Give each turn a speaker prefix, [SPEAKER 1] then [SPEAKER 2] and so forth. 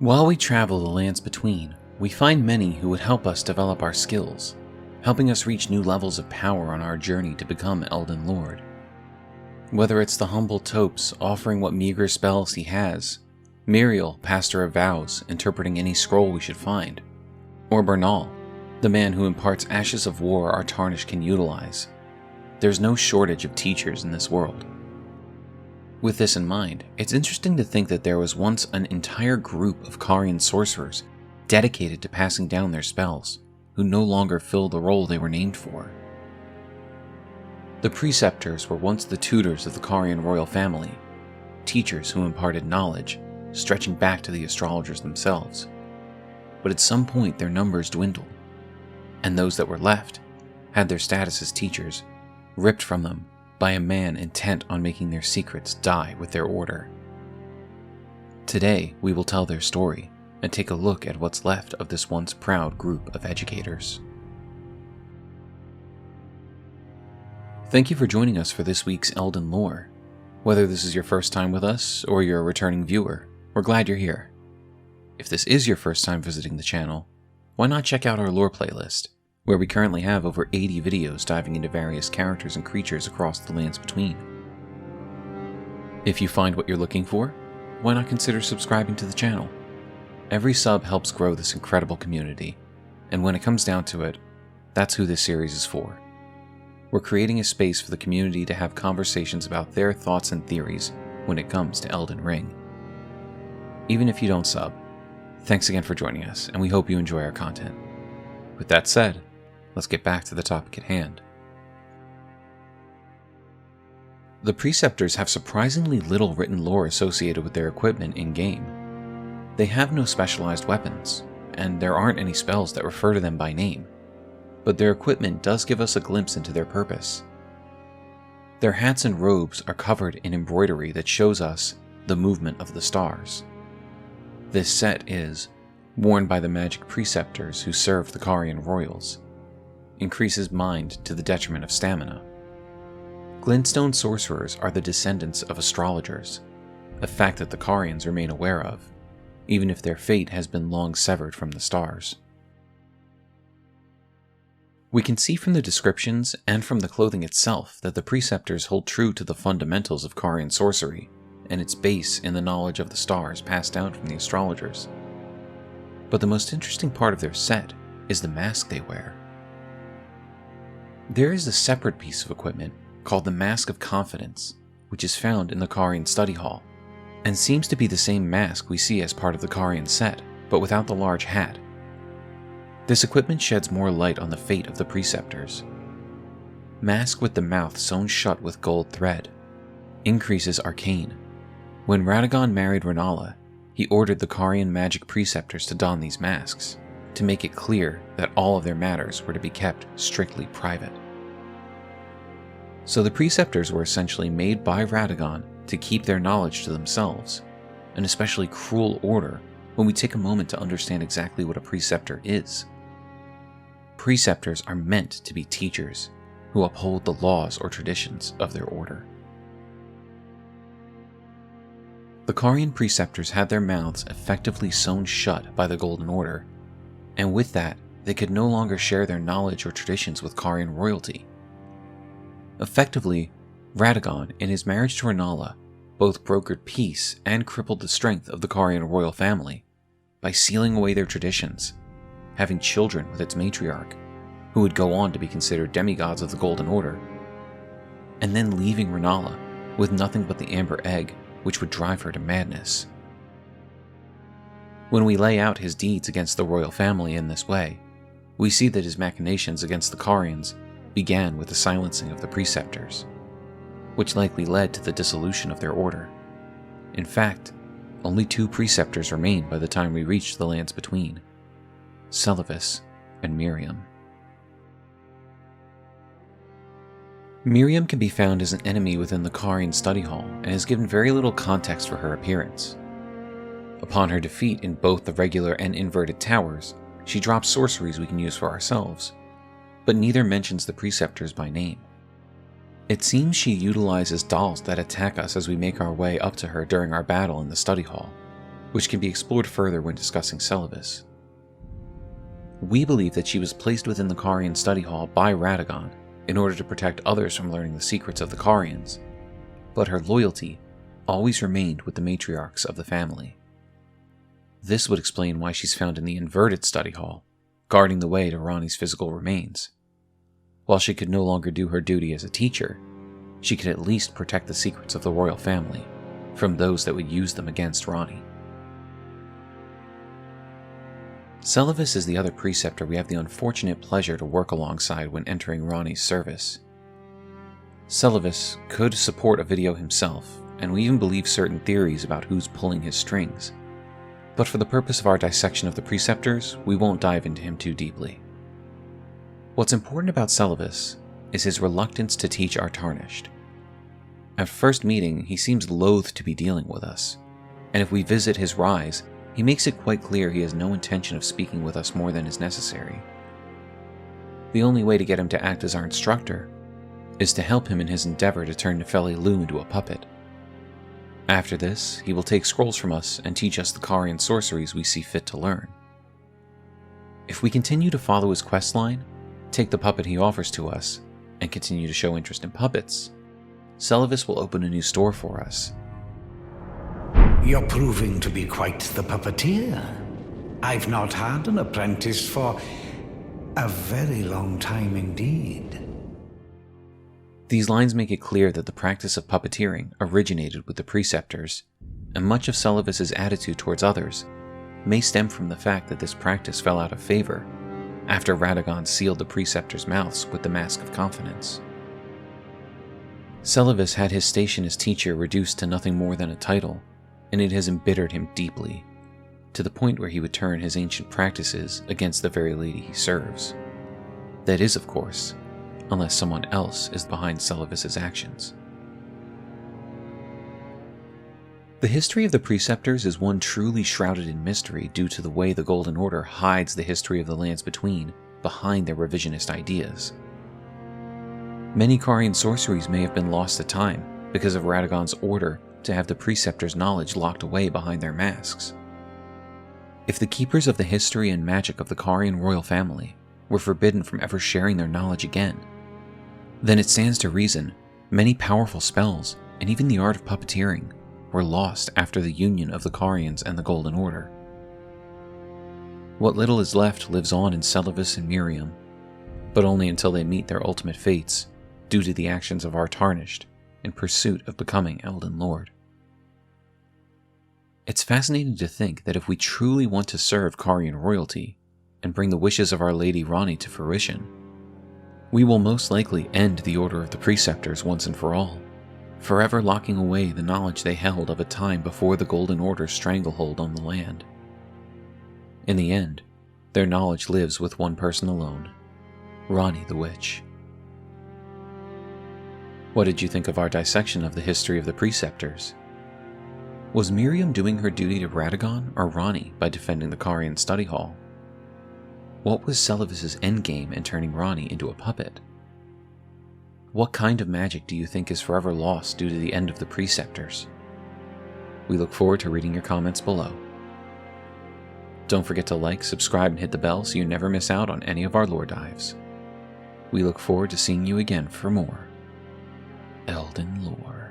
[SPEAKER 1] While we travel the lands between, we find many who would help us develop our skills, helping us reach new levels of power on our journey to become Elden Lord. Whether it's the humble Topes offering what meager spells he has, Miriam, Pastor of Vows, interpreting any scroll we should find, or Bernal, the man who imparts ashes of war our tarnished can utilize, there's no shortage of teachers in this world. With this in mind, it's interesting to think that there was once an entire group of Carian sorcerers dedicated to passing down their spells, who no longer fill the role they were named for. The Preceptors were once the tutors of the Carian royal family, teachers who imparted knowledge, stretching back to the astrologers themselves. But at some point their numbers dwindled, and those that were left had their status as teachers ripped from them by a man intent on making their secrets die with their order. Today, we will tell their story and take a look at what's left of this once proud group of educators. Thank you for joining us for this week's Elden Lore. Whether this is your first time with us or you're a returning viewer, we're glad you're here. If this is your first time visiting the channel, why not check out our lore playlist, where we currently have over 80 videos diving into various characters and creatures across the lands between. If you find what you're looking for, why not consider subscribing to the channel? Every sub helps grow this incredible community, and when it comes down to it, that's who this series is for. We're creating a space for the community to have conversations about their thoughts and theories when it comes to Elden Ring. Even if you don't sub, thanks again for joining us, and we hope you enjoy our content. With that said, let's get back to the topic at hand. The Preceptors have surprisingly little written lore associated with their equipment in-game. They have no specialized weapons, and there aren't any spells that refer to them by name, but their equipment does give us a glimpse into their purpose. Their hats and robes are covered in embroidery that shows us the movement of the stars. This set is worn by the magic preceptors who serve the Carian royals, increases mind to the detriment of stamina. Glintstone sorcerers are the descendants of astrologers, a fact that the Carians remain aware of, even if their fate has been long severed from the stars. We can see from the descriptions and from the clothing itself that the Preceptors hold true to the fundamentals of Carian sorcery, and its base in the knowledge of the stars passed down from the astrologers. But the most interesting part of their set is the mask they wear. There is a separate piece of equipment called the Mask of Confidence, which is found in the Carian study hall, and seems to be the same mask we see as part of the Carian set, but without the large hat. This equipment sheds more light on the fate of the Preceptors. Mask with the mouth sewn shut with gold thread. Increases arcane. When Radagon married Rennala, he ordered the Carian magic Preceptors to don these masks, to make it clear that all of their matters were to be kept strictly private. So the Preceptors were essentially made by Radagon to keep their knowledge to themselves, an especially cruel order when we take a moment to understand exactly what a Preceptor is. Preceptors are meant to be teachers who uphold the laws or traditions of their order. The Carian Preceptors had their mouths effectively sewn shut by the Golden Order, and with that, they could no longer share their knowledge or traditions with Carian royalty. Effectively, Radagon, in his marriage to Rennala, both brokered peace and crippled the strength of the Carian royal family by sealing away their traditions, having children with its matriarch, who would go on to be considered demigods of the Golden Order, and then leaving Rennala with nothing but the Amber Egg, which would drive her to madness. When we lay out his deeds against the royal family in this way, we see that his machinations against the Carians began with the silencing of the Preceptors, which likely led to the dissolution of their order. In fact, only 2 Preceptors remained by the time we reached the lands between, Sullivan and Miriam. Miriam can be found as an enemy within the Carian study hall and is given very little context for her appearance. Upon her defeat in both the regular and inverted towers, she drops sorceries we can use for ourselves, but neither mentions the Preceptors by name. It seems she utilizes dolls that attack us as we make our way up to her during our battle in the study hall, which can be explored further when discussing Celivis. We believe that she was placed within the Carian study hall by Radagon in order to protect others from learning the secrets of the Carians, but her loyalty always remained with the matriarchs of the family. This would explain why she's found in the inverted study hall, guarding the way to Ranni's physical remains. While she could no longer do her duty as a teacher, she could at least protect the secrets of the royal family from those that would use them against Ranni. Celivis is the other preceptor we have the unfortunate pleasure to work alongside when entering Ranni's service. Celivis could support a video himself, and we even believe certain theories about who's pulling his strings. But for the purpose of our dissection of the Preceptors, we won't dive into him too deeply. What's important about Celivis is his reluctance to teach our Tarnished. At first meeting, he seems loath to be dealing with us, and if we visit his rise, he makes it quite clear he has no intention of speaking with us more than is necessary. The only way to get him to act as our instructor is to help him in his endeavor to turn Nefeli Lu into a puppet. After this, he will take scrolls from us and teach us the Carian sorceries we see fit to learn. If we continue to follow his questline, take the puppet he offers to us, and continue to show interest in puppets, Celivis will open a new store for us.
[SPEAKER 2] You're proving to be quite the puppeteer. I've not had an apprentice for a very long time indeed.
[SPEAKER 1] These lines make it clear that the practice of puppeteering originated with the Preceptors, and much of Celivis's attitude towards others may stem from the fact that this practice fell out of favor after Radagon sealed the Preceptors' mouths with the Mask of Confidence. Celivis had his station as teacher reduced to nothing more than a title, and it has embittered him deeply, to the point where he would turn his ancient practices against the very lady he serves. That is, of course, unless someone else is behind Celivis's actions. The history of the Preceptors is one truly shrouded in mystery due to the way the Golden Order hides the history of the Lands Between behind their revisionist ideas. Many Carian sorceries may have been lost to time because of Radagon's order to have the Preceptors' knowledge locked away behind their masks. If the keepers of the history and magic of the Carian royal family were forbidden from ever sharing their knowledge again, then it stands to reason many powerful spells, and even the art of puppeteering, were lost after the union of the Carians and the Golden Order. What little is left lives on in Celivis and Miriam, but only until they meet their ultimate fates due to the actions of our Tarnished in pursuit of becoming Elden Lord. It's fascinating to think that if we truly want to serve Carian royalty and bring the wishes of Our Lady Ranni to fruition, we will most likely end the Order of the Preceptors once and for all, forever locking away the knowledge they held of a time before the Golden Order's stranglehold on the land. In the end, their knowledge lives with one person alone, Ranni the Witch. What did you think of our dissection of the history of the Preceptors? Was Miriam doing her duty to Radagon or Ranni by defending the Carian study hall? What was Celivis's endgame in turning Ranni into a puppet? What kind of magic do you think is forever lost due to the end of the Preceptors? We look forward to reading your comments below. Don't forget to like, subscribe, and hit the bell so you never miss out on any of our lore dives. We look forward to seeing you again for more Elden Lore.